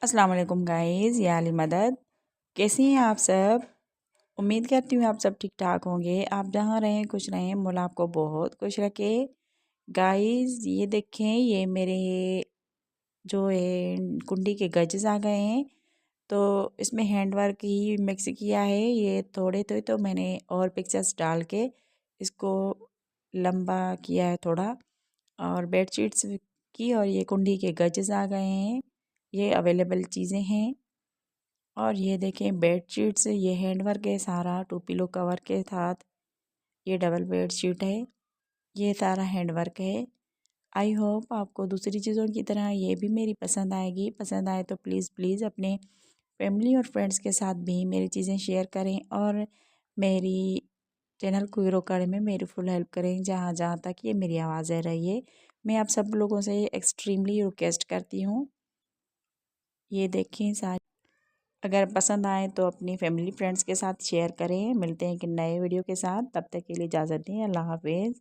अस्सलाम वालेकुम गाइस, या अली मदद। कैसे हैं आप सब? उम्मीद करती हूँ आप सब ठीक ठाक होंगे। आप जहाँ रहें खुश रहें, मौला आपको बहुत खुश रखे। गाइस ये देखें, ये मेरे जो है कुंडी के गजेस आ गए हैं। तो इसमें हैंड वर्क ही मिक्स किया है। ये थोड़े तो मैंने और पिक्चर्स डाल के इसको लंबा किया है थोड़ा। और बेडशीट्स की और ये कुंडी के गजेस आ गए हैं। ये अवेलेबल चीज़ें हैं। और ये देखें बेडशीट्स, ये हैंड वर्क है सारा, 2 पिलो कवर के साथ। ये डबल बेडशीट है, ये सारा हैंड वर्क है। आई होप आपको दूसरी चीज़ों की तरह ये भी मेरी पसंद आएगी। पसंद आए तो प्लीज़ प्लीज़ अपने फैमिली और फ्रेंड्स के साथ भी मेरी चीज़ें शेयर करें और मेरी चैनल को ग्रो करने में मेरी फुल हेल्प करें जहाँ जहाँ तक ये मेरी आवाज़ आ रही है। मैं आप सब लोगों से एक्सट्रीमली रिक्वेस्ट करती हूँ। ये देखें सारी, अगर पसंद आए तो अपनी फैमिली फ्रेंड्स के साथ शेयर करें। मिलते हैं एक नए वीडियो के साथ, तब तक के लिए इजाज़त दें। अल्लाह हाफिज़।